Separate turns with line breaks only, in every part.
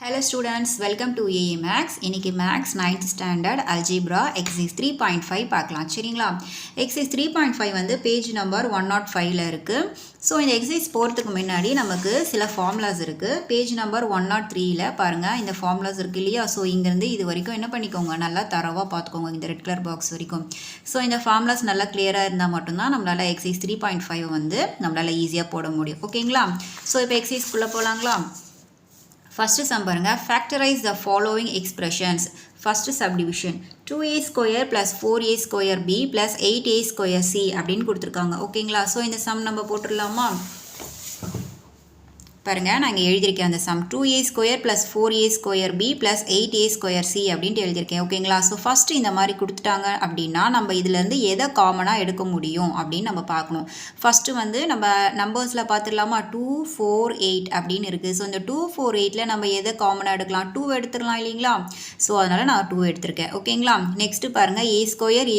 Hello students, welcome to AE Max. இன்னைக்கு Max 9th standard Algebra exercise 3.5 பார்க்கலாம் சரிங்களா. exercise 3.5 வந்து பேஜ் நம்பர் 105ல இருக்கு. ஸோ இந்த எக்ஸசைஸ் போகிறதுக்கு முன்னாடி நமக்கு சில ஃபார்முலாஸ் இருக்குது. பேஜ் நம்பர் 103ல பாருங்கள் இந்த ஃபார்முலாஸ் இருக்குது இல்லையா. ஸோ இங்கேருந்து இது வரைக்கும் என்ன பண்ணிக்கோங்க, நல்லா தரவாக பார்த்துக்கோங்க இந்த ரெட் கலர் பாக்ஸ் வரைக்கும். ஸோ இந்த ஃபார்முலாஸ் நல்லா கிளியராக இருந்தால் மட்டும்தான் நம்மளால் எக்ஸசைஸ் 3.5 வந்து நம்மளால் ஈஸியாக போட முடியும் ஓகேங்களா. ஸோ இப்போ எக்ஸசைஸ்க்குள்ளே போகலாங்களா. First sum பாருங்க, factorize the following expressions. First subdivision 2a square plus 4a square b plus 8a square c அப்படின்னு கொடுத்துருக்காங்க ஓகேங்களா. ஸோ இந்த சம் நம்ம போட்டுடலாமா. பாருங்க நான் இங்கே எழுதியிருக்கேன் அந்த sum 2a square plus 4a square b plus 8a square c அப்படின்ட்டு எழுதியிருக்கேன் ஓகேங்களா. ஸோ ஃபஸ்ட்டு இந்த மாதிரி கொடுத்துட்டாங்க அப்படின்னா நம்ம இதுலேருந்து எதை காமனாக எடுக்க முடியும் அப்படின்னு நம்ம பார்க்கணும். ஃபஸ்ட்டு வந்து நம்ம நம்பர்ஸில் பார்த்துடலாமா. 2 4 8 அப்படின்னு இருக்குது. ஸோ இந்த 2 4 8ல் நம்ம எதை காமனாக எடுக்கலாம், 2 எடுத்துடலாம் இல்லைங்களா. ஸோ அதனால் நான் 2 எடுத்திருக்கேன் ஓகேங்களா. நெக்ஸ்ட்டு பாருங்கள் a ஸ்கொயர்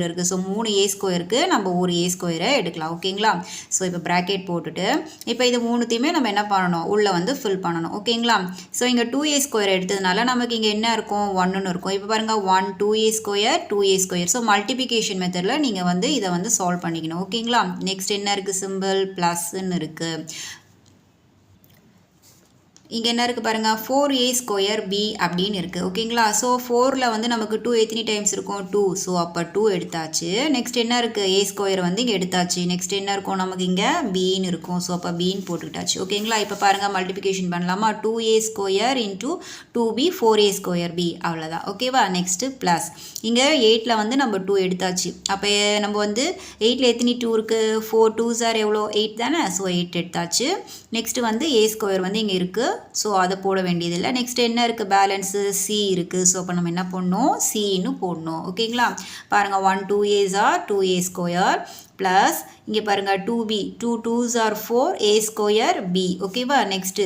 இருக்குது. ஸோ 3 a ஸ்கொயருக்கு நம்ம ஒரு a ஸ்கொயரை எடுக்கலாம் ஓகேங்களா. ஸோ இப்போ ப்ராக்கெட் போட்டுட்டு இப்போ இது மூணுத்தையும் நம்ம என்ன பண்ணணும், உள்ள வந்து ஃபில் பண்ணணும் ஓகேங்களா. ஸோ இங்கே 2a ஸ்கொயர் எடுத்ததுனால நமக்கு இங்கே என்ன இருக்கும், 1ன்னு இருக்கும். இப்போ பாருங்கள் 1 2a ஸ்கொயர். ஸோ மல்டிபிகேஷன் மெத்தடில் நீங்கள் வந்து இதை வந்து சால்வ் பண்ணிக்கணும் ஓகேங்களா. நெக்ஸ்ட் என்ன இருக்குது, சிம்பிள் ப்ளஸ்ன்னு இருக்குது. இங்கே என்ன இருக்குது பாருங்கள் 4a ஸ்கொயர் b அப்படின்னு இருக்குது ஓகேங்களா. ஸோ 4ல் வந்து நமக்கு 2 எத்தனை டைம்ஸ் இருக்கும், 2. ஸோ அப்போ 2 எடுத்தாச்சு. நெக்ஸ்ட் என்ன இருக்குது, a ஸ்கொயர் வந்து இங்கே எடுத்தாச்சு. நெக்ஸ்ட் என்ன இருக்கும், நமக்கு இங்கே bன்னு இருக்கும். ஸோ அப்போ bன்னு போட்டுக்கிட்டாச்சு ஓகேங்களா. இப்போ பாருங்கள் மல்டிபிகேஷன் பண்ணலாமா. 2a square into 2b 4a square b அவ்வளோதான் ஓகேவா. நெக்ஸ்ட்டு ப்ளஸ் இங்கே 8ல் வந்து நம்ம 2 எடுத்தாச்சு. அப்போ நம்ம வந்து 8ல் எத்தனை 2 இருக்குது, 4 2s are எவ்வளோ 8 தானே. ஸோ 8 எடுத்தாச்சு. நெக்ஸ்ட்டு வந்து a ஸ்கொயர் வந்து இங்கே இருக்குது. ஸோ அதை போட வேண்டியதில்லை. நெக்ஸ்ட் என்ன இருக்குது, பேலன்ஸு c இருக்குது. ஸோ அப்போ நம்ம என்ன பண்ணணும், cன்னு போடணும் ஓகேங்களா. பாருங்கள் 1 2a's are 2a square plus இங்கே பாருங்கள் 2b 2 2s are 4 a square b ஓகேவா. Next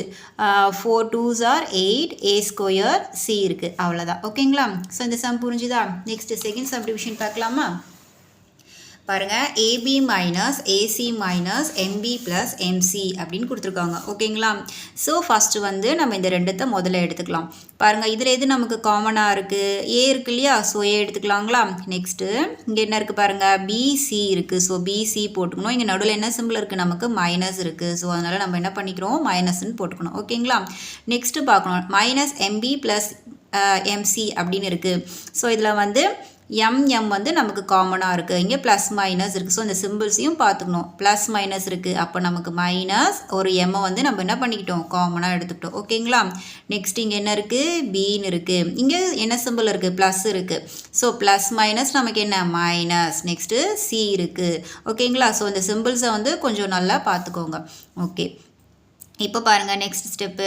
4 2s are 8 a square c இருக்குது அவ்வளோதான் ஓகேங்களா. ஸோ இந்த சம் புரிஞ்சுதா. நெக்ஸ்ட்டு செகண்ட் சப்டிவிஷன் பார்க்கலாமா. பாருங்கள் ab minus ac minus mb plus mc அப்படின்னு கொடுத்துருக்காங்க ஓகேங்களா. ஸோ ஃபஸ்ட்டு வந்து நம்ம இந்த ரெண்டுத்தை முதல்ல எடுத்துக்கலாம். பாருங்கள் இதில் எது நமக்கு காமனாக இருக்குது, a இருக்கு இல்லையா. So a எடுத்துக்கலாங்களா. நெக்ஸ்ட்டு இங்கே என்ன இருக்குது பாருங்கள் bc இருக்குது. ஸோ bc போட்டுக்கணும். இங்கே நடுவில் என்ன சிம்பிள் இருக்குது, நமக்கு மைனஸ் இருக்குது. ஸோ அதனால் நம்ம என்ன பண்ணிக்கிறோம், மைனஸ்ன்னு போட்டுக்கணும் ஓகேங்களா. நெக்ஸ்ட்டு பார்க்கணும் மைனஸ் mb ப்ளஸ் mc அப்படின்னு இருக்குது. ஸோ இதில் வந்து m வந்து நமக்கு காமனாக இருக்குது. இங்கே ப்ளஸ் மைனஸ் இருக்குது. ஸோ இந்த சிம்பிள்ஸையும் பார்த்துக்கணும். ப்ளஸ் மைனஸ் இருக்குது. அப்போ நமக்கு மைனஸ் ஒரு எம்மை வந்து நம்ம என்ன பண்ணிக்கிட்டோம், காமனாக எடுத்துக்கிட்டோம் ஓகேங்களா. நெக்ஸ்ட் இங்கே என்ன இருக்குது, bன்னு இருக்குது. இங்கே என்ன சிம்பிள் இருக்குது, ப்ளஸ் இருக்குது. ஸோ ப்ளஸ் மைனஸ் நமக்கு என்ன மைனஸ். நெக்ஸ்ட்டு c இருக்குது ஓகேங்களா. ஸோ இந்த சிம்பிள்ஸை வந்து கொஞ்சம் நல்லா பார்த்துக்கோங்க ஓகே. இப்போ பாருங்கள் next step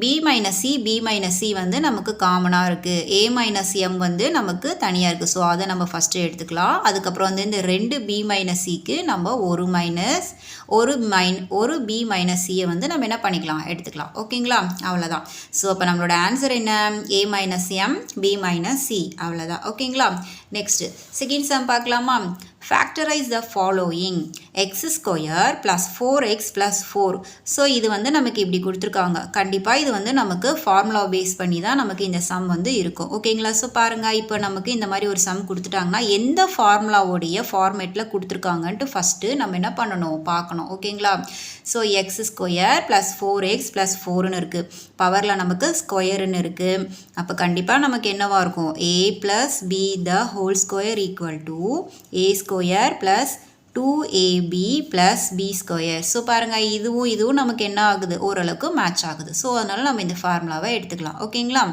b minus c வந்து நமக்கு காமனாக இருக்குது. a மைனஸ் m வந்து நமக்கு தனியாக இருக்குது. ஸோ அதை நம்ம ஃபஸ்ட்டு எடுத்துக்கலாம். அதுக்கப்புறம் வந்து இந்த 2 b மைனஸ் சிக்கு நம்ம ஒரு b மைனஸ் சியை வந்து நம்ம என்ன பண்ணிக்கலாம், எடுத்துக்கலாம் ஓகேங்களா. அவ்வளோதான். ஸோ அப்போ நம்மளோட ஆன்சர் என்ன, a minus m b minus c அவ்வளோதான் ஓகேங்களா. நெக்ஸ்ட்டு செகண்ட் சம் பார்க்கலாமா. factorize the following x square plus 4x plus 4. So இது வந்து நமக்கு இப்படி கொடுத்துருக்காங்க. கண்டிப்பாக இது வந்து நமக்கு ஃபார்முலா பேஸ் பண்ணி தான் நமக்கு இந்த சம் வந்து இருக்கும் ஓகேங்களா. ஸோ பாருங்கள் இப்போ நமக்கு இந்த மாதிரி ஒரு சம் கொடுத்துட்டாங்கன்னா எந்த ஃபார்முலாவோடைய ஃபார்மேட்டில் கொடுத்துருக்காங்கன்ட்டு ஃபஸ்ட்டு நம்ம என்ன பண்ணணும், பார்க்கணும் ஓகேங்களா. So x square plus 4x plus 4ன்னு இருக்குது. பவரில் நமக்கு ஸ்கொயருன்னு இருக்குது. அப்போ கண்டிப்பாக நமக்கு என்னவாக இருக்கும், a plus b the whole square equal to a square plus 2ab plus b square. So பாருங்கள் இதுவும் நமக்கு என்ன ஆகுது, ஓரளவுக்கு மேட்ச் ஆகுது. ஸோ அதனால் நம்ம இந்த ஃபார்முலாவை எடுத்துக்கலாம் ஓகேங்களா.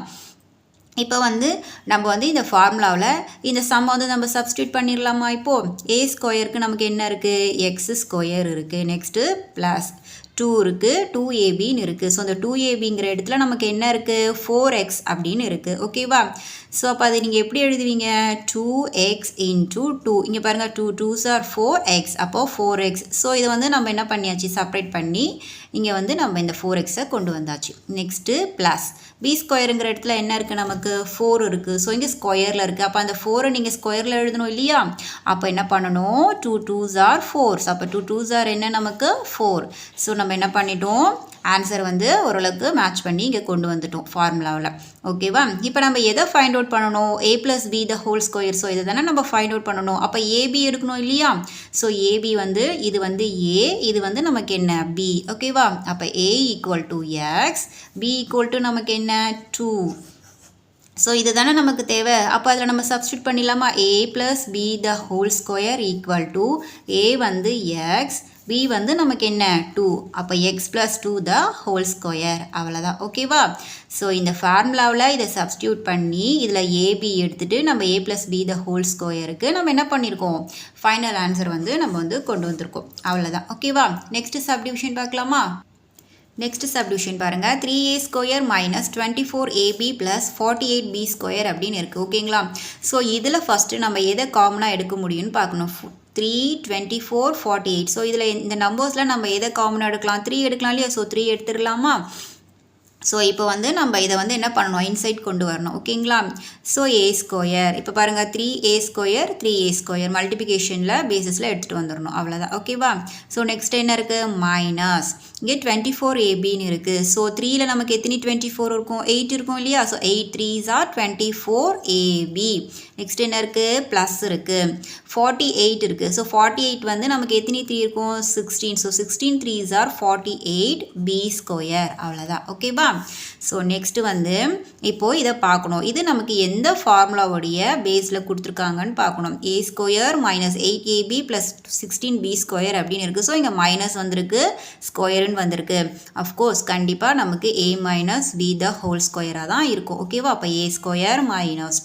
இப்போ வந்து நம்ம வந்து இந்த ஃபார்முலாவில் இந்த சம் வந்து நம்ம சப்ஸ்டியூட் பண்ணிடலாமா. இப்போது a ஸ்கொயருக்கு நமக்கு என்ன இருக்குது, எக்ஸ் ஸ்கொயர் இருக்குது. நெக்ஸ்ட்டு ப்ளஸ் 2 இருக்குது, 2abன்னு இருக்குது. ஸோ அந்த 2abங்கிற இடத்துல நமக்கு என்ன இருக்குது, 4x அப்படின்னு இருக்குது ஓகேவா. ஸோ அப்போ அதை நீங்கள் எப்படி எழுதுவீங்க, 2x இன்ட்டு 2. இங்கே பாருங்கள் 2 2s are 4x அப்போது 4x. ஸோ இதை வந்து நம்ம என்ன பண்ணியாச்சு, செப்பரேட் பண்ணி இங்கே வந்து நம்ம இந்த 4xை கொண்டு வந்தாச்சு. நெக்ஸ்ட்டு ப்ளஸ் b ஸ்கொயருங்கிற இடத்துல என்ன இருக்குது, நமக்கு 4 இருக்குது. ஸோ இங்கே ஸ்கொயரில் இருக்குது. அப்போ அந்த 4 நீங்கள் ஸ்கொயரில் எழுதணும் இல்லையா. அப்போ என்ன பண்ணணும், 2 2s are 4. அப்போ 2 2s are என்ன, நமக்கு 4. ஸோ நம்ம நம்ம என்ன பண்ணிட்டோம் ஆன்சர் வந்து ஓரளவுக்கு மேட்ச் பண்ணி இங்கே கொண்டு வந்துட்டோம் ஃபார்முலாவில் ஓகேவா இப்போ நம்ம எதை ஃபைண்ட் அவுட் பண்ணணும் a + b the whole square so இதை தானே நம்ம ஃபைண்ட் அவுட் பண்ணணும் அப்போ ஏபி எடுக்கணும் இல்லையா ஸோ ஏபி வந்து இது வந்து ஏ இது வந்து நமக்கு என்ன பி ஓகேவா அப்போ a = x b = நமக்கு என்ன 2 ஸோ இது தானே நமக்கு தேவை அப்போ அதில் நம்ம சப்ஸ்டியூட் பண்ணிடலாமா a + b the whole square = a வந்து x b வந்து நமக்கு என்ன 2 அப்போ x + 2 த ஹோல் ஸ்கொயர் அவ்வளோதான் ஓகேவா ஸோ இந்த ஃபார்முலாவில் இதை சப்ஸ்டியூட் பண்ணி இதில் ஏபி எடுத்துகிட்டு நம்ம a + b த ஹோல் ஸ்கொயருக்கு நம்ம என்ன பண்ணியிருக்கோம் ஃபைனல் ஆன்சர் வந்து நம்ம வந்து கொண்டு வந்திருக்கோம் அவ்வளோதான் ஓகேவா நெக்ஸ்ட் சப்டிவிஷன் பார்க்கலாமா நெக்ஸ்ட் சப்டிவிஷன் பாருங்கள் 3a² - 24ab + 48b² அப்படின்னு இருக்குது ஓகேங்களா ஸோ இதில் ஃபஸ்ட்டு நம்ம எதை காமனாக எடுக்க முடியும்னு பார்க்கணும் 3 24 48 ஸோ இதில் இந்த நம்பர்ஸில் நம்ம எதை காமனாக எடுக்கலாம் 3 எடுக்கலாம் இல்லையா ஸோ 3 எடுத்துடலாமா ஸோ இப்போ வந்து நம்ம இதை வந்து என்ன பண்ணணும் இன்சைட் கொண்டு வரணும் ஓகேங்களா ஸோ a² இப்போ பாருங்கள் 3a² 3a² மல்டிபிகேஷனில் பேசிஸில் எடுத்துகிட்டு வந்துடணும் அவ்வளோதான் ஓகேவா ஸோ நெக்ஸ்ட் என்ன இருக்குது மைனஸ் இங்கே 24abன்னு இருக்குது ஸோ 3ல் நமக்கு எத்தனை 24 இருக்கும் 8 இருக்கும் இல்லையா so 8 3s are 24ab next என்ன இருக்குது ப்ளஸ் இருக்குது 48 இருக்குது ஸோ 48 வந்து நமக்கு எத்தனை 3 இருக்கும் 16 ஸோ 16 3s are 48b² அவ்வளோதான் ஓகேவா ஸோ நெக்ஸ்ட்டு வந்து இப்போது இதை பார்க்கணும் இது நமக்கு எந்த ஃபார்முலாவுடைய பேஸில் கொடுத்துருக்காங்கன்னு பார்க்கணும் a² - 8ab + 16b² அப்படின்னு இருக்குது ஸோ இங்கே மைனஸ் வந்திருக்கு ஸ்கொயருன்னு வந்திருக்கு அஃப்கோர்ஸ் கண்டிப்பாக நமக்கு a - b த ஹோல் ஸ்கொயராக தான் இருக்கும் ஓகேவா அப்போ a² -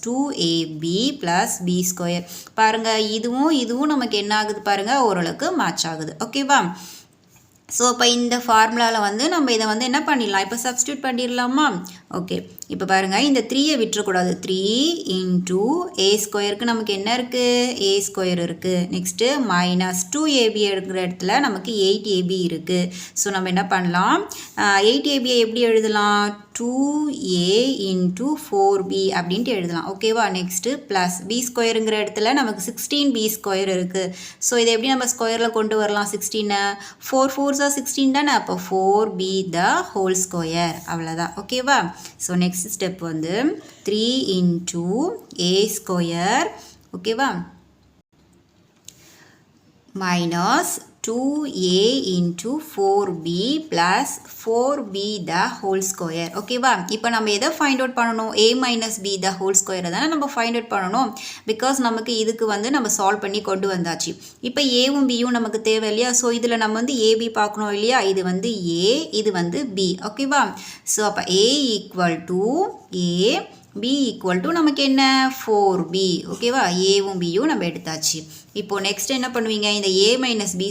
2ab + b² பாருங்கள் இதுவும் நமக்கு என்ன ஆகுது பாருங்கள் ஓரளவுக்கு மேட்ச் ஆகுது ஓகேவா ஸோ இப்போ இந்த ஃபார்முலாவில் வந்து நம்ம இதை வந்து என்ன பண்ணிடலாம் இப்போ சப்ஸ்டியூட் பண்ணிடலாமா ஓகே இப்போ பாருங்கள் இந்த 3யை விட்டுறக்கூடாது 3 × a² நமக்கு என்ன இருக்குது a² இருக்குது நெக்ஸ்ட்டு -2ab எடுக்கிற இடத்துல நமக்கு 8ab இருக்குது ஸோ நம்ம என்ன பண்ணலாம் 8ab எப்படி எழுதலாம் 2a × 4b அப்படின்ட்டு எழுதலாம் ஓகேவா நெக்ஸ்ட்டு ப்ளஸ் b²ங்கிற இடத்துல நமக்கு 16b² இருக்குது ஸோ இதை எப்படி நம்ம ஸ்கொயரில் கொண்டு வரலாம் 16 4 4s are 16 தானே அப்போ 4b த ஹோல் ஸ்கொயர் அவ்வளோதான் ஓகேவா ஸோ நெக்ஸ்ட் ஸ்டெப் வந்து 3 × a² ஓகேவா மைனஸ் 2a × 4b + 4b த ஹோல் ஸ்கொயர் ஓகேவா இப்போ நம்ம எதை ஃபைண்ட் அவுட் பண்ணணும் a - b த ஹோல் ஸ்கொயரை தானே நம்ம ஃபைண்ட் அவுட் பண்ணணும் பிகாஸ் நமக்கு இதுக்கு வந்து நம்ம சால்வ் பண்ணி கொண்டு வந்தாச்சு இப்போ ஏவும் பியும் நமக்கு தேவை இல்லையா ஸோ இதில் நம்ம வந்து ஏபி பார்க்கணும் இல்லையா இது வந்து a இது வந்து b ஓகேவா ஸோ அப்போ a = a b = நமக்கு என்ன 4b ஓகேவா ஏவும் பியும் நம்ம எடுத்தாச்சு இப்போது நெக்ஸ்ட் என்ன பண்ணுவீங்க இந்த a - b²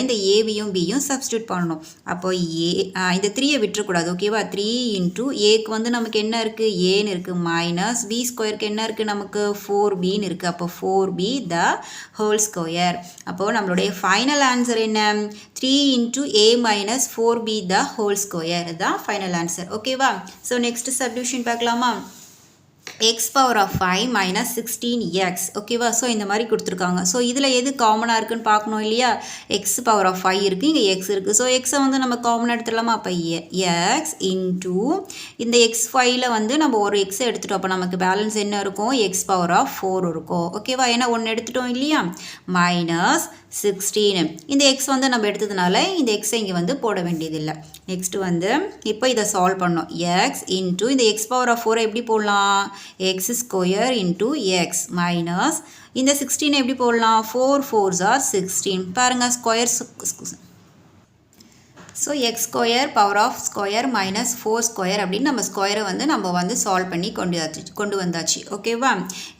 இந்த ஏபியும் பியும் சப்ஸ்டியூட் பண்ணணும் அப்போ இந்த 3யை விட்டுறக்கூடாது ஓகேவா 3 × ஏக்கு வந்து நமக்கு என்ன இருக்குது ஏன்னு இருக்குது மைனஸ் b²க்கு என்ன இருக்குது நமக்கு 4bன்னு இருக்குது அப்போ 4b த ஹோல் ஸ்கொயர் அப்போது நம்மளுடைய ஃபைனல் ஆன்சர் என்ன 3 × a - 4b the whole square தான் ஃபைனல் ஆன்சர் ஓகேவா ஸோ நெக்ஸ்ட் சப்டிவிஷன் பார்க்கலாமா x⁴ - 16x ஓகேவா ஸோ இந்த மாதிரி கொடுத்துருக்காங்க ஸோ இதில் எது காமனாக இருக்குன்னு பார்க்கணும் இல்லையா x⁴ இருக்குது இங்கே x இருக்குது ஸோ எக்ஸை வந்து நம்ம காமனாக எடுத்துடலாமா அப்போ x × இந்த x5ல் வந்து நம்ம ஒரு எக்ஸை எடுத்துட்டோம் அப்போ நமக்கு பேலன்ஸ் என்ன இருக்கும் x⁴ இருக்கும் ஓகேவா ஏன்னா ஒன்று எடுத்துட்டோம் இல்லையா -16 இந்த எக்ஸ் வந்து நம்ம எடுத்ததுனால இந்த எக்ஸை இங்கே வந்து போட வேண்டியதில்லை நெக்ஸ்ட்டு வந்து இப்போ இதை சால்வ் பண்ணோம் x × இந்த x⁴ எப்படி போடலாம் x² × x மைனஸ் இந்த 16 எப்படி போடலாம் 4 4s are 16 பாருங்கள் ஸ்கொயர் ஸோ x² ⁴ -4² அப்படின்னு நம்ம ஸ்கொயரை வந்து நம்ம வந்து சால்வ் பண்ணி கொண்டு வந்தாச்சு ஓகேவா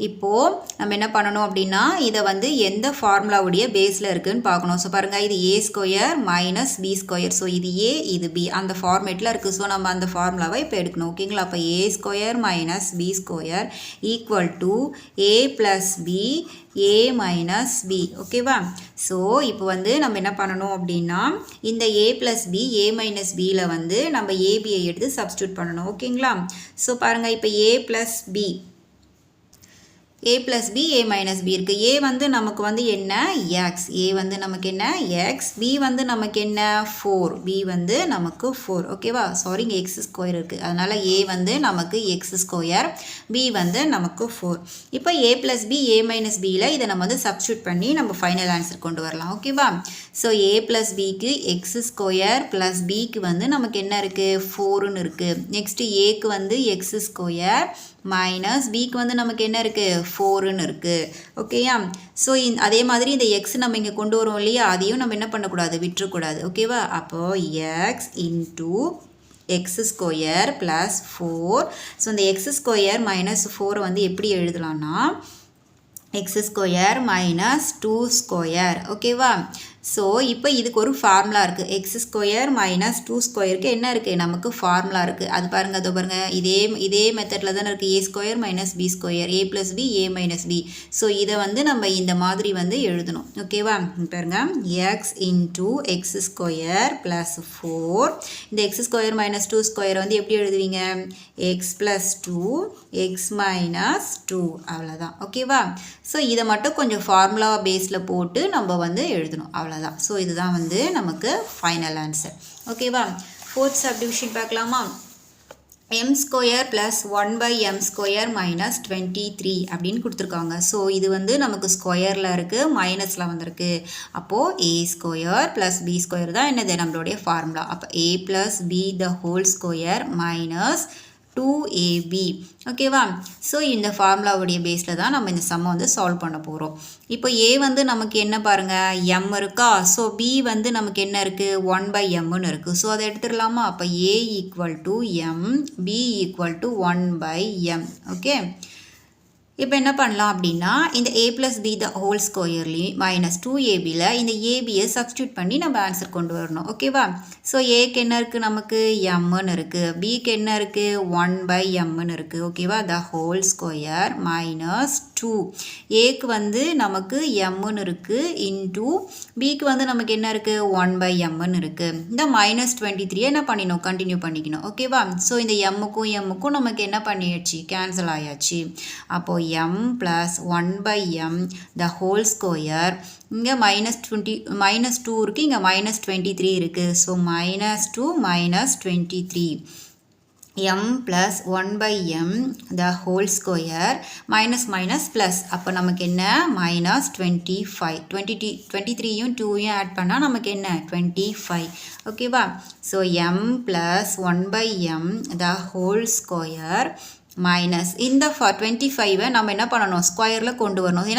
இப்போது நம்ம என்ன பண்ணணும் அப்படின்னா இதை வந்து எந்த ஃபார்முலாவுடைய பேஸில் இருக்குதுன்னு பார்க்கணும் ஸோ பாருங்கள் இது a² - b² ஸோ இது a இது b அந்த ஃபார்மேட்டில் இருக்குது ஸோ நம்ம அந்த ஃபார்முலாவை இப்போ எடுக்கணும் ஓகேங்களா அப்போ a² - b² = a + b a - b ஓகேவா ஸோ இப்போ வந்து நம்ம என்ன பண்ணணும் அப்படின்னா இந்த a + b a - bயில் வந்து நம்ம ஏபியை எடுத்து சப்ஸ்டியூட் பண்ணணும் ஓகேங்களா ஸோ பாருங்கள் இப்போ a + b a plus b a minus b இருக்குது. a வந்து நமக்கு வந்து என்ன x, a வந்து நமக்கு என்ன x, b வந்து நமக்கு என்ன 4, b வந்து நமக்கு 4. ஓகேவா, சாரி இங்கே எக்ஸ் ஸ்கொயர் இருக்குது, அதனால் a வந்து நமக்கு எக்ஸ் ஸ்கொயர், b வந்து நமக்கு 4. இப்போ a plus b a minus bயில் இதை நம்ம வந்து சப்ஸ்டியூட் பண்ணி நம்ம ஃபைனல் ஆன்சர் கொண்டு வரலாம். ஓகேவா, ஸோ a plus bக்கு எக்ஸ் ஸ்கொயர் ப்ளஸ் பிக்கு வந்து நமக்கு என்ன இருக்குது 4ன்னு இருக்குது. நெக்ஸ்ட்டு ஏக்கு வந்து எக்ஸ் ஸ்கொயர் மைனஸ் பிக்கு வந்து நமக்கு என்ன இருக்குது 4ன்னு இருக்குது. ஓகேயா, ஸோ அதே மாதிரி இந்த எக்ஸ் நம்ம இங்கே கொண்டு வரோம் இல்லையா, அதையும் நம்ம என்ன பண்ணக்கூடாது, விட்டுறக்கூடாது. ஓகேவா, அப்போது X into X square plus 4. So இந்த எக்ஸ் ஸ்கொயர் மைனஸ் 4 வந்து எப்படி எழுதலாம்னா எக்ஸ் ஸ்கொயர் மைனஸ் 2 ஸ்கொயர். ஓகேவா, ஸோ இப்போ இதுக்கு ஒரு ஃபார்முலா இருக்குது. எக்ஸ் ஸ்கொயர் மைனஸ் 2 ஸ்கொயருக்கு என்ன இருக்குது, நமக்கு ஃபார்முலா இருக்குது. அது பாருங்கள், அதோ பாருங்கள், இதே மெத்தடில் தானே இருக்குது. ஏ square minus B square, A plus b a minus b. So இதை வந்து நம்ம இந்த மாதிரி வந்து எழுதணும். ஓகேவா, பாருங்கள், X into X square plus 4. இந்த எக்ஸ் ஸ்கொயர் மைனஸ் 2 ஸ்கொயர் வந்து எப்படி எழுதுவீங்க, எக்ஸ் ப்ளஸ் 2 எக்ஸ் மைனஸ் 2, அவ்வளோதான். ஓகேவா, ஸோ இதை மட்டும் கொஞ்சம் ஃபார்முலா பேஸில் போட்டு நம்ம வந்து எழுதணும், அவ்வளோதான். ஸோ இதுதான் வந்து நமக்கு ஃபைனல் ஆன்சர். ஓகேவா, ஃபோர்த் சப்டிவிஷன் பார்க்கலாமா. m square plus 1/m square minus 23 அப்படின்னு கொடுத்துருக்காங்க. ஸோ இது வந்து நமக்கு ஸ்கொயரில் இருக்குது, மைனஸில் வந்திருக்கு. அப்போது a square plus b square தான் என்னது நம்மளுடைய ஃபார்முலா. அப்போ a plus b the whole square minus 2ab. ஓகேவா, ஸோ இந்த ஃபார்முலாவுடைய பேஸில் தான் நம்ம இந்த சம்மை வந்து சால்வ் பண்ண போகிறோம். இப்போ a வந்து நமக்கு என்ன பாருங்கள் m இருக்கா, ஸோ b வந்து நமக்கு என்ன இருக்குது 1/mன்னு இருக்குது. ஸோ அதை எடுத்துடலாமா. அப்போ a equal to m, b equal to 1/m. Okay, இப்போ என்ன பண்ணலாம் அப்படின்னா இந்த a plus b the whole ஸ்கொயர்லேயும் மைனஸ் 2abயில் இந்த ஏபியை சப்ஸ்டியூட் பண்ணி நம்ம ஆன்சர் கொண்டு வரணும். ஓகேவா, ஸோ ஏக்கு என்ன இருக்குது நமக்கு எம்முன்னு இருக்குது, பிக்கு என்ன இருக்குது 1/mன்னு இருக்குது. ஓகேவா, த ஹோல் ஸ்கொயர் மைனஸ் 2. ஏக்கு வந்து நமக்கு எம்முன்னு இருக்குது இன்டூ பிக்கு வந்து நமக்கு என்ன இருக்குது 1/mன்னு இருக்குது. இந்த மைனஸ் 23 என்ன பண்ணிடணும், கண்டினியூ பண்ணிக்கணும். ஓகேவா, ஸோ இந்த எம்முக்கும் நமக்கு என்ன பண்ணியாச்சு, கேன்சல் ஆயாச்சு. அப்போது m plus 1/m the whole square, இங்கே மைனஸ் 2 இருக்குது, இங்கே மைனஸ் 23 இருக்குது. So minus 2 minus 23, m plus 1/m the whole square minus minus plus. அப்போ நமக்கு என்ன மைனஸ் 25. 23யும் 2யும் ஆட் பண்ணால் நமக்கு என்ன 25. ஓகேவா, so m plus 1/m the whole square minus இந்த 25 நம்ம என்ன பண்ணணும், ஸ்கொயரில் கொண்டு வரணும்.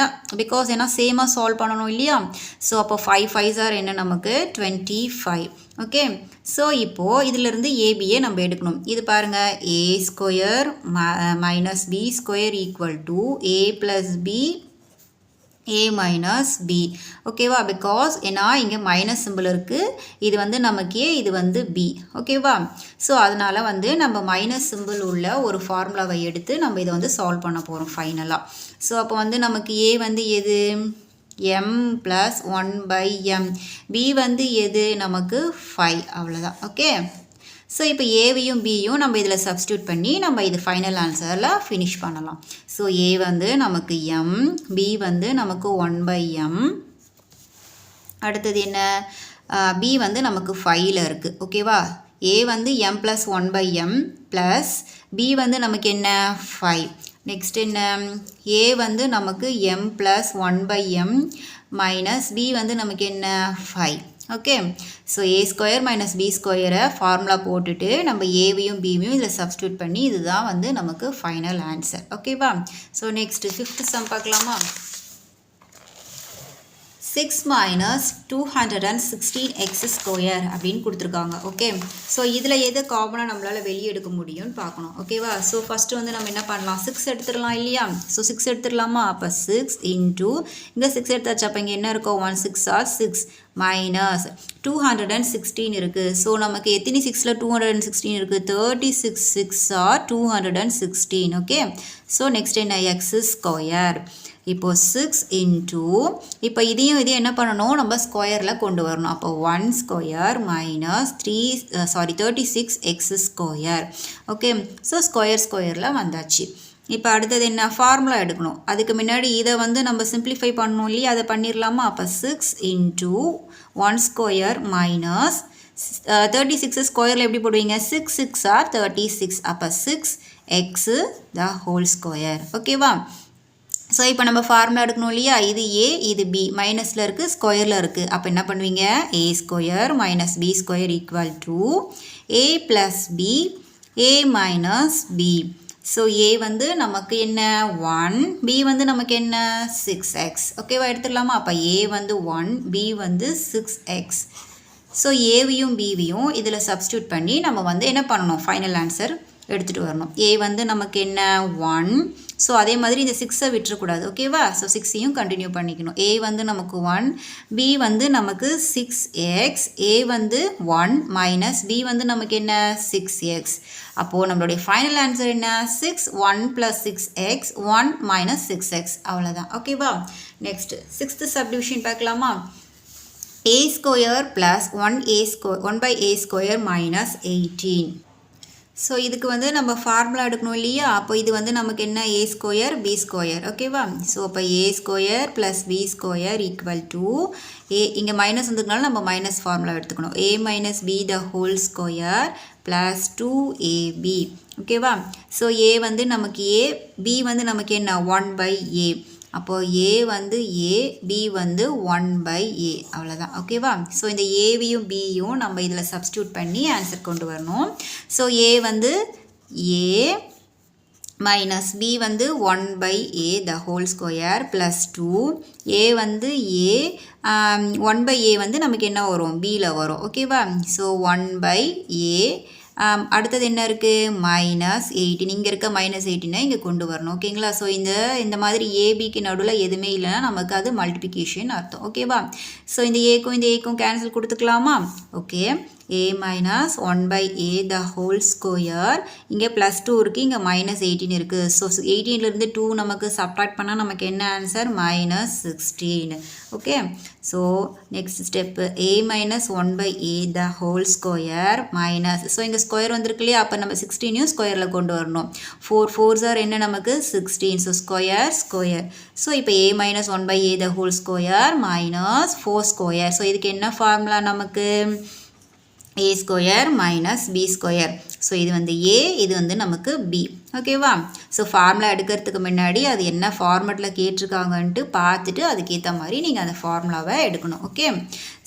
ஏன்னா சேமாக சால்வ் பண்ணணும் இல்லையா. ஸோ அப்போ 5 5s ஆர் என்ன நமக்கு 25. ஓகே, ஸோ இப்போது இதிலிருந்து ஏபியை நம்ம எடுக்கணும். இது பாருங்கள், a square minus B square equal to a plus b a minus b. ஓகேவா, பிகாஸ் ஏன்னா இங்கே மைனஸ் சிம்பிள் இருக்குது, இது வந்து நமக்கு a, இது வந்து b. ஓகேவா, ஸோ அதனால் வந்து நம்ம மைனஸ் சிம்பிள் உள்ள ஒரு ஃபார்முலாவை எடுத்து நம்ம இதை வந்து சால்வ் பண்ண போகிறோம் ஃபைனலாக. ஸோ அப்போ வந்து நமக்கு a வந்து எது m ப்ளஸ் 1/m, b வந்து எது நமக்கு 5, அவ்வளோதான். ஓகே, ஸோ இப்போ ஏவையும் பியும் நம்ம இதில் சப்ஸ்டியூட் பண்ணி நம்ம இது ஃபைனல் ஆன்சரில் ஃபினிஷ் பண்ணலாம். ஸோ ஏ வந்து நமக்கு m, b வந்து நமக்கு 1/m. அடுத்தது என்ன, b வந்து நமக்கு 5ல் இருக்குது. ஓகேவா, a வந்து m plus 1/m plus b வந்து நமக்கு என்ன 5. நெக்ஸ்ட் என்ன, a வந்து நமக்கு m plus 1/m minus b வந்து நமக்கு என்ன 5. ஓகே, ஸோ ஏ ஸ்கொயர் மைனஸ் பி ஸ்கொயரை ஃபார்முலா போட்டுட்டு நம்ம ஏவையும் பியும் இதில் சப்ஸ்டியூட் பண்ணி இதுதான் வந்து நமக்கு ஃபைனல் ஆன்சர். ஓகேவா, ஸோ நெக்ஸ்ட்டு 5th சம் பார்க்கலாமா. 6 minus 216x ஸ்கொயர் அப்படின்னு கொடுத்துருக்காங்க. ஓகே, ஸோ இதில் எது காமனாக நம்மளால் வெளியே எடுக்க முடியும்னு பார்க்கணும். ஓகேவா, ஸோ ஃபஸ்ட்டு வந்து நம்ம என்ன பண்ணலாம், 6 எடுத்துடலாம் இல்லையா. ஸோ 6 எடுத்துடலாமா. அப்போ 6 இன்டூ இங்கே 6 எடுத்தாச்சு, அப்போ இங்கே என்ன இருக்கும் 1 6 ஆர் 6 மைனஸ் 216 இருக்குது. ஸோ நமக்கு எத்தனை 6ல் 216 இருக்குது, 36 6 ஆர் 216. ஓகே, ஸோ நெக்ஸ்ட் என்ன எக்ஸ் ஸ்கொயர். இப்போது 6 இன்டூ இப்போ இதையும் என்ன பண்ணணும், நம்ம ஸ்கொயரில் கொண்டு வரணும். அப்போ 1 square minus 36 x square. Okay, so ஸ்கொயரில் வந்தாச்சு. இப்போ அடுத்தது என்ன ஃபார்முலா எடுக்கணும். அதுக்கு முன்னாடி இதை வந்து நம்ம சிம்பிளிஃபை பண்ணணும் இல்லையா, அதை பண்ணிடலாமா? அப்போ 6 இன்ட்டு 1 ஸ்கொயர் மைனஸ் 36 ஸ்கொயரில் எப்படி போடுவீங்க? 6 6 ஆர் 36. அப்போ 6x த ஹோல் ஸ்கொயர். ஓகேவா? ஸோ இப்போ நம்ம ஃபார்முலா எடுக்கணும் இல்லையா, இது ஏ இது பி, மைனஸில் இருக்குது ஸ்கொயரில் இருக்குது. அப்போ என்ன பண்ணுவீங்க? A square minus B square equal to a plus b a minus b. So a வந்து நமக்கு என்ன 1, பி வந்து நமக்கு என்ன 6x. ஓகேவா, எடுத்துடலாமா? அப்போ ஏ வந்து 1, பி வந்து 6x. ஸோ ஏவையும் பிவியும் இதில் சப்ஸ்டியூட் பண்ணி நம்ம வந்து என்ன பண்ணணும்? ஃபைனல் ஆன்சர் எடுத்துகிட்டு வரணும். ஏ வந்து நமக்கு என்ன 1. ஸோ அதே மாதிரி இந்த 6ஐ விட்டுறக்கூடாது. ஓகேவா? ஸோ 6ஐயும் கண்டினியூ பண்ணிக்கணும். ஏ வந்து நமக்கு 1, பி வந்து நமக்கு 6x, ஏ வந்து 1 மைனஸ் பி வந்து நமக்கு என்ன 6x. அப்போது நம்மளுடைய ஃபைனல் ஆன்சர் என்ன? 6, 1 + 6x, 1 மைனஸ் 6x. அவ்வளோதான். ஓகேவா? நெக்ஸ்ட் 6th சப்டிவிஷன் பார்க்கலாமா? a square plus 1/a square minus 18. So இதுக்கு வந்து நம்ம ஃபார்முலா எடுக்கணும் இல்லையா, அப்போ இது வந்து நமக்கு என்ன? A square b square. ஓகேவா? ஸோ அப்போ a square plus B square equal to a, இங்கே மைனஸ் வந்ததுனால நம்ம மைனஸ் ஃபார்முலா எடுத்துக்கணும். A minus b the whole square plus 2ab. ஓகேவா? ஸோ ஏ வந்து நமக்கு ஏ, பி வந்து நமக்கு என்ன 1/a. அப்போது ஏ வந்து ஏ, பி வந்து 1/a. அவ்வளோதான். ஓகேவா? ஸோ இந்த ஏவியும் பியும் நம்ம இதில் சப்ஸ்டியூட் பண்ணி ஆன்சர் கொண்டு வரணும். ஸோ ஏ வந்து ஏ மைனஸ் பி வந்து 1/a த ஹோல் ஸ்கொயர் ப்ளஸ் 2, ஏ வந்து ஏ, 1/a வந்து நமக்கு என்ன வரும்? பியில் வரும். ஓகேவா? So 1/a. அடுத்தது என்ன இருக்குது? மைனஸ் 18. இங்கே இருக்க மைனஸ் 18 இங்கே கொண்டு வரணும். ஓகேங்களா? ஸோ இந்த மாதிரி ஏபிக்கு நடுவில் எதுவுமே இல்லைன்னா நமக்கு அது மல்டிப்ளிகேஷன் அர்த்தம். ஓகேவா? ஸோ இந்த ஏக்கும் கேன்சல் கொடுத்துக்கலாமா? Okay. a minus 1/a the whole square. இங்கே ப்ளஸ் 2 இருக்குது, இங்கே மைனஸ் 18 இருக்குது. ஸோ 18லேருந்து 2 நமக்கு சப்ட்ராக்ட் பண்ணால் நமக்கு என்ன answer? Minus 16. Okay. So next step a minus 1/a the whole square minus, so இங்கே ஸ்கொயர் வந்திருக்கு இல்லையா, அப்போ நம்ம 16யும் ஸ்கொயரில் கொண்டு வரணும். 4 4s are என்ன நமக்கு? 16. So square. ஸோ இப்போ a minus 1/a the whole square minus 4 square. So இதுக்கு என்ன ஃபார்முலா நமக்கு? a square minus B square. So இது வந்து ஏ, இது வந்து நமக்கு பி. ஓகேவா? ஸோ ஃபார்முலா எடுக்கிறதுக்கு முன்னாடி அது என்ன ஃபார்மெட்டில் கேட்டிருக்காங்கன்ட்டு பார்த்துட்டு அதுக்கேற்ற மாதிரி நீங்கள் அந்த ஃபார்முலாவை எடுக்கணும். ஓகே.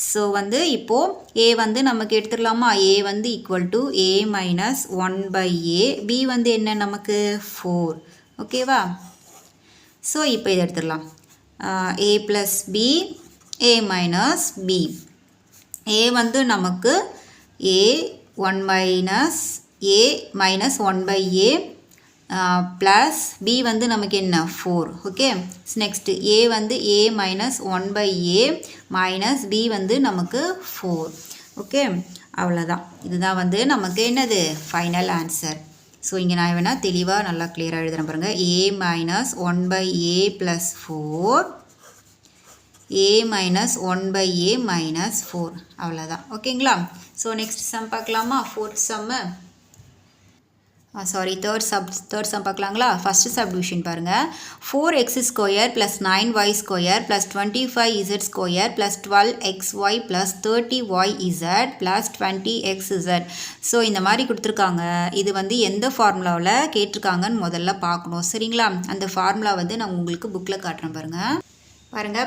ஸோ வந்து இப்போது ஏ வந்து நமக்கு எடுத்துடலாமா? ஏ வந்து equal to A minus 1/a, B வந்து என்ன நமக்கு 4. ஓகேவா? ஸோ இப்போ இதை எடுத்துடலாம். a plus b a minus b. A வந்து நமக்கு a 1 minus a minus 1/a plus b வந்து நமக்கு என்ன 4. ஓகே. நெக்ஸ்ட்டு a வந்து a minus 1/a minus b வந்து நமக்கு 4. ஓகே. அவ்வளோதான். இதுதான் வந்து நமக்கு என்னது? Final answer. ஸோ இங்கே நான் வேணால் தெளிவாக நல்லா கிளியராக எழுதுகிறேன் பாருங்கள். a minus 1/a plus 4, a minus 1/a minus 4. அவ்வளோதான். ஓகேங்களா? ஸோ நெக்ஸ்ட் சம் பார்க்கலாமா? ஃபோர்த் சம்மு, தேர்ட் சம் பார்க்கலாங்களா? ஃபஸ்ட்டு சப்டிவிஷன் பாருங்கள். 4x square plus 9y square plus 25z square plus 12xy plus 30yz plus 20xz. So இந்த மாதிரி கொடுத்துருக்காங்க. இது வந்து எந்த ஃபார்முலாவில் கேட்டிருக்காங்கன்னு முதல்ல பார்க்கணும். சரிங்களா? அந்த ஃபார்முலா வந்து நான் உங்களுக்கு புக்கில் காட்டுறேன் பாருங்கள்.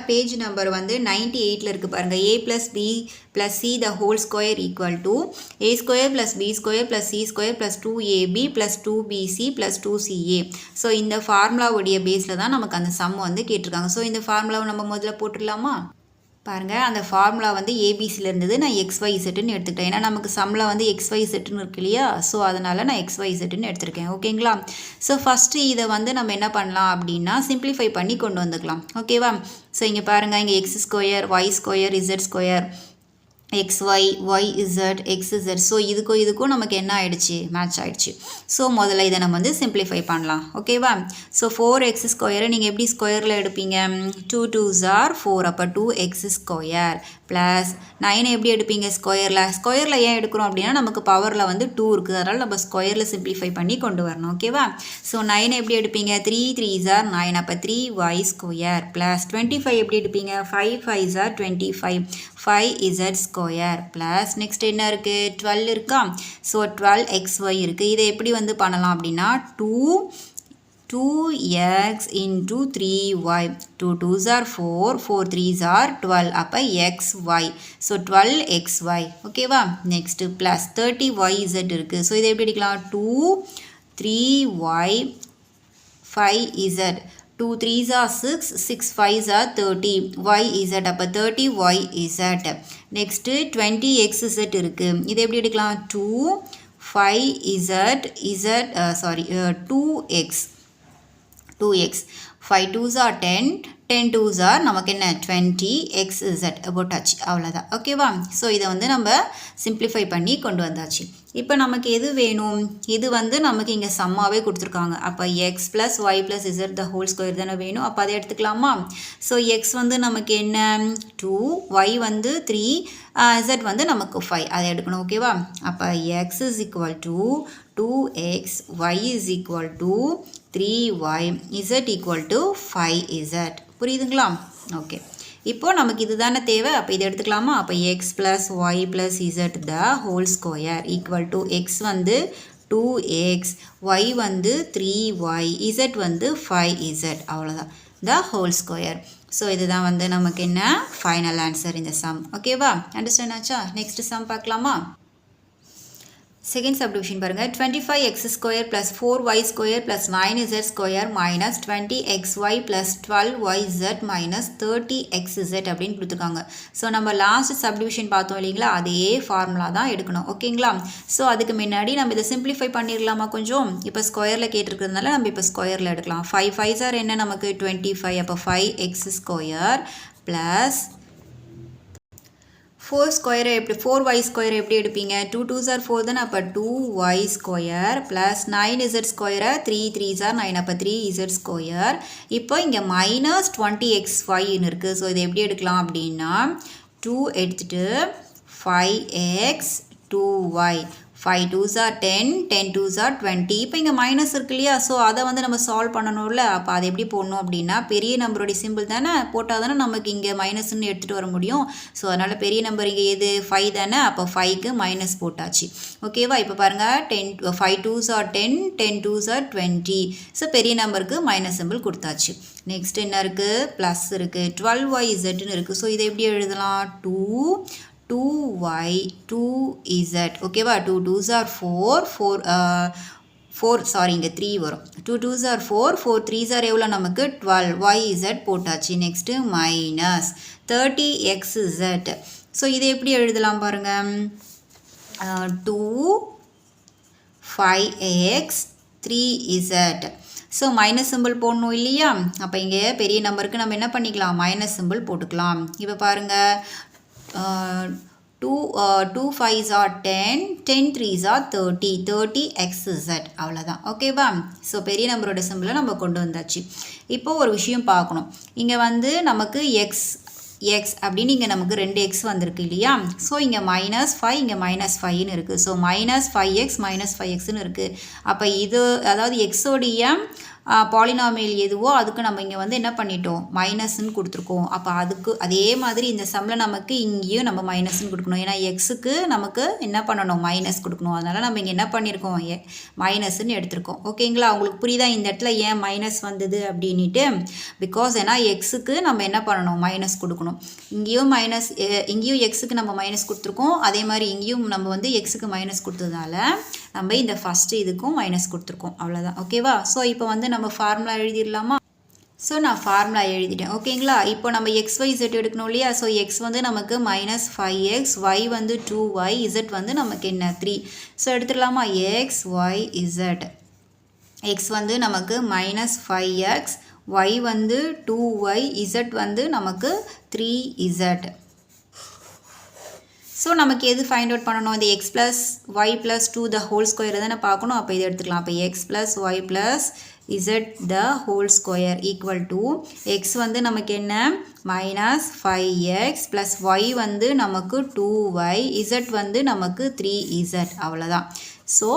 பேஜ் நம்பர் வந்து 98ல் இருக்குது பாருங்கள். a plus B plus C the whole square equal to a square plus B square plus C square plus 2ab plus 2bc plus 2ca. So இந்த ஃபார்முலாவுடைய பேஸில் தான் நமக்கு அந்த சம் வந்து கேட்டிருக்காங்க. ஸோ இந்த ஃபார்முலாவை நம்ம முதல்ல போட்டுடலாமா? பாருங்கள், அந்த ஃபார்முலா வந்து ஏபிசியில் இருந்தது, நான் XYZன்னு எடுத்துக்கிட்டேன். ஏன்னா நமக்கு சம்மில் வந்து XYZன்னு இருக்கு இல்லையா, ஸோ அதனால் நான் XYZன்னு எடுத்திருக்கேன். ஓகேங்களா? ஸோ ஃபஸ்ட்டு இதை வந்து நம்ம என்ன பண்ணலாம் அப்படின்னா சிம்பிளிஃபை பண்ணி கொண்டு வந்துக்கலாம். ஓகேவா? ஸோ இங்கே பாருங்கள், இங்கே x square, y square, z square xy, yz, xz. So இதுக்கும் நமக்கு என்ன ஆயிடுச்சு, மேட்ச் ஆயிடுச்சு. ஸோ முதல்ல இதை நம்ம வந்து சிம்பிளிஃபை பண்ணலாம். ஓகேவா? ஸோ 4x ஸ்கொயரை நீங்கள் எப்படி ஸ்கொயரில் எடுப்பீங்க, 2 2s are 4, அப்போ 2x ஸ்கொயர் ப்ளஸ் 9 எப்படி எடுப்பீங்க ஸ்கொயரில் ஏன் எடுக்கிறோம் அப்படின்னா நமக்கு பவரில் வந்து 2 இருக்குது, அதனால் நம்ம ஸ்கொயரில் சிம்பிளிஃபை பண்ணி கொண்டு வரணும். ஓகேவா? ஸோ 9 எப்படி எடுப்பீங்க, 3 3s are 9, அப்போ 3y ஸ்கொயர் ப்ளஸ் 25 எப்படி எடுப்பீங்க, 5 5s are 25, 5z square plus next என்ன இருக்குது, 12 இருக்கா, ஸோ 12xy இருக்குது. இதை எப்படி வந்து பண்ணலாம் அப்படின்னா 2x into 3y, 2 2s are 4, 4 3s are 12, அப்போ xy, ஸோ 12xy. ஓகேவா? நெக்ஸ்ட் ப்ளஸ் 30yz இருக்குது. ஸோ இதை எப்படி எடுக்கலாம், 2 3y 5z, 2 3s are 6, 6 5s are 30, yz, அப்போ 30yz. நெக்ஸ்ட்டு 20xz இருக்குது. இதை எப்படி எடுக்கலாம், 2 5z 2x 5 2s are 10, 10 2s are நமக்கு என்ன 20xz போட்டாச்சு, அவ்வளோதான். ஓகேவா? ஸோ இதை வந்து நம்ம சிம்பிளிஃபை பண்ணி கொண்டு வந்தாச்சு. இப்போ நமக்கு எது வேணும், இது வந்து நமக்கு இங்கே சம்மாவே கொடுத்துருக்காங்க. அப்போ X plus Y plus Z the whole square தானே வேணும். அப்போ அதை எடுத்துக்கலாமா? ஸோ எக்ஸ் வந்து நமக்கு என்ன 2, ஒய் வந்து 3, இசட் வந்து நமக்கு 5, அதை எடுக்கணும். ஓகேவா? அப்போ X is equal to 2x, y is equal to 3y, z equal to 5z. புரியுதுங்களா? ஓகே, இப்போது நமக்கு இது தானே தேவை. அப்போ இதை எடுத்துக்கலாமா? அப்போ X plus Y plus Z the whole square equal to X வந்து 2x, ஒய் வந்து 3y, இசட் வந்து 5z, அவ்வளோதான், த ஹோல் ஸ்கொயர். ஸோ இதுதான் வந்து நமக்கு என்ன ஃபைனல் ஆன்சர் இந்த சம். ஓகேவா? அண்டர்ஸ்டாண்ட் ஆச்சா? நெக்ஸ்ட் சம் பார்க்கலாமா? செகண்ட் சப்டிவிஷன் பாருங்கள். 25x square plus 4y square plus 9z square minus 20xy plus 12yz minus 30xz அப்படின்னு கொடுத்துருக்காங்க. ஸோ நம்ம லாஸ்ட் சப்டிவிஷன் பார்த்தோம் இல்லைங்களா, அதே ஃபார்முலா தான் எடுக்கணும். ஓகேங்களா? ஸோ அதுக்கு முன்னாடி நம்ம இதை சிம்பிளிஃபை பண்ணிடலாமா கொஞ்சம். இப்போ ஸ்கொயரில் கேட்டிருக்கிறதுனால நம்ம இப்போ ஸ்கொயரில் எடுக்கலாம். 5 5s are என்ன நமக்கு 25, அப்போ 5x ஸ்கொயர் ப்ளஸ் 4 ஸ்கொயரை எப்படி 4y ஸ்கொயரை எப்படி எடுப்பீங்க, 2 2s are 4 தானே, அப்போ 2y ஸ்கொயர் ப்ளஸ் 9z ஸ்கொயரை 3 3s are 9, அப்போ 3z ஸ்கொயர். இப்போ இங்கே மைனஸ் 20xyன்னு இருக்குது. ஸோ இதை எப்படி எடுக்கலாம் அப்படின்னா 2 எடுத்துகிட்டு 5x 2y, 5 2s are 10, 10 2s are 20. இப்போ இங்கே மைனஸ் இருக்கு இல்லையா, ஸோ அதை வந்து நம்ம சால்வ் பண்ணணும்ல. அப்போ அதை எப்படி போடணும் அப்படின்னா பெரிய நம்பருடைய சிம்பிள் தானே போட்டால் தானே நமக்கு இங்கே மைனஸ்ன்னு எடுத்துகிட்டு வர முடியும். ஸோ அதனால் பெரிய நம்பர் இங்கே எது 5 தானே, அப்போ 5க்கு மைனஸ் போட்டாச்சு. ஓகேவா? இப்போ பாருங்கள் 5 2s are 10, 10 2s are 20. So பெரிய நம்பருக்கு மைனஸ் சிம்பிள் கொடுத்தாச்சு. நெக்ஸ்ட் என்ன இருக்குது, ப்ளஸ் இருக்குது, 12yzன்னு இருக்குது. ஸோ இதை எப்படி எழுதலாம், 2y 2z. ஓகேவா? 2 2s are 4 சாரி இங்கே 3 வரும். 2 2s are 4, 4 3s are எவ்வளோ நமக்கு 12yz போட்டாச்சு. Next minus 30xz. ஸோ இதை எப்படி எழுதலாம் பாருங்கள், 2 5x 3z. So minus simple போடணும் இல்லையா. அப்போ இங்கே பெரிய நம்பருக்கு நம்ம என்ன பண்ணிக்கலாம், மைனஸ் சிம்பிள் போட்டுக்கலாம். இப்போ பாருங்கள் 2 5s are 10, 10 3s are 30, 30xz, அவ்வளோதான். ஓகேவா? ஸோ பெரிய நம்பரோட சிம்பிளை நம்ம கொண்டு வந்தாச்சு. இப்போது ஒரு விஷயம் பார்க்கணும். இங்கே வந்து நமக்கு எக்ஸ் அப்படின்னு இங்கே நமக்கு 2x வந்திருக்கு இல்லையா. ஸோ இங்கே -5 இங்கே -5ன்னு இருக்குது. ஸோ -5x -5xன்னு இருக்குது. அப்போ இது அதாவது எக்ஸோடைய பாலினாமியல் எதுவோ அதுக்கு நம்ம இங்கே வந்து என்ன பண்ணிட்டோம், மைனஸ்ன்னு கொடுத்துருக்கோம். அப்போ அதுக்கு அதே மாதிரி இந்த சம்மில் நமக்கு இங்கேயும் நம்ம மைனஸ்ன்னு கொடுக்கணும். ஏன்னா எக்ஸுக்கு நமக்கு என்ன பண்ணணும், மைனஸ் கொடுக்கணும். அதனால் நம்ம இங்கே என்ன பண்ணியிருக்கோம், மைனஸ்ன்னு எடுத்திருக்கோம். ஓகேங்களா? உங்களுக்கு புரியுதா இந்த இடத்துல ஏன் மைனஸ் வந்தது அப்படின்ட்டு? பிகாஸ் ஏன்னா எக்ஸுக்கு நம்ம என்ன பண்ணணும், மைனஸ் கொடுக்கணும். இங்கேயும் எக்ஸுக்கு நம்ம மைனஸ் கொடுத்துருக்கோம். அதே மாதிரி இங்கேயும் நம்ம வந்து எக்ஸுக்கு மைனஸ் கொடுத்ததால நம்ம இந்த ஃபஸ்ட்டு இதுக்கும் மைனஸ் கொடுத்துருக்கோம். அவ்வளோதான். ஓகேவா? ஸோ இப்போ வந்து நம்ம ஃபார்முலா எழுதிடலாமா? ஸோ நான் ஃபார்முலா எழுதிட்டேன். ஓகேங்களா? இப்போ நம்ம XYZ எடுக்கணும் இல்லையா. ஸோ எக்ஸ் வந்து நமக்கு -5x, ஒய் வந்து 2y, இசட் வந்து நமக்கு என்ன 3. So எடுத்துடலாமா, XYZ. எக்ஸ் வந்து நமக்கு -5x, ஒய் வந்து 2y, இசட் வந்து நமக்கு 3z. ஸோ நமக்கு எது ஃபைண்ட் அவுட் பண்ணணும், இந்த X plus Y plus two the whole square தானே பார்க்கணும். அப்போ இதை எடுத்துக்கலாம். அப்போ X plus Y plus Z the whole square equal to X வந்து நமக்கு என்ன மைனஸ் 5x ப்ளஸ் ஒய் வந்து நமக்கு 2y, இசட் வந்து நமக்கு 3z. அவ்வளோதான். ஸோ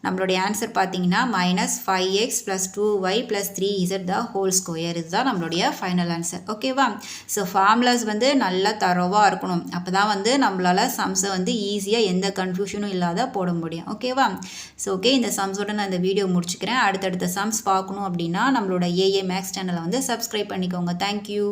நம்மளுடைய ஆன்சர் பார்த்தீங்கன்னா minus 5x plus 2y plus 3z த ஹோல் ஸ்கொயர். இதுதான் நம்மளுடைய ஃபைனல் ஆன்சர். ஓகேவா? ஸோ ஃபார்முலாஸ் வந்து நல்லா தரோவாக இருக்கணும். அப்போ தான் வந்து நம்மளால் சம்ஸை வந்து ஈஸியாக எந்த கன்ஃபியூஷனும் இல்லாத போட முடியும். ஓகேவா? ஸோ ஓகே, இந்த சம்ஸோட நான் இந்த வீடியோ முடிச்சுக்கிறேன். அடுத்தடுத்த சம்ஸ் பார்க்கணும் அப்படின்னா நம்மளோட ஏஏ மேக்ஸ் சேனலை வந்து சப்ஸ்கிரைப் பண்ணிக்கோங்க. தேங்க்யூ.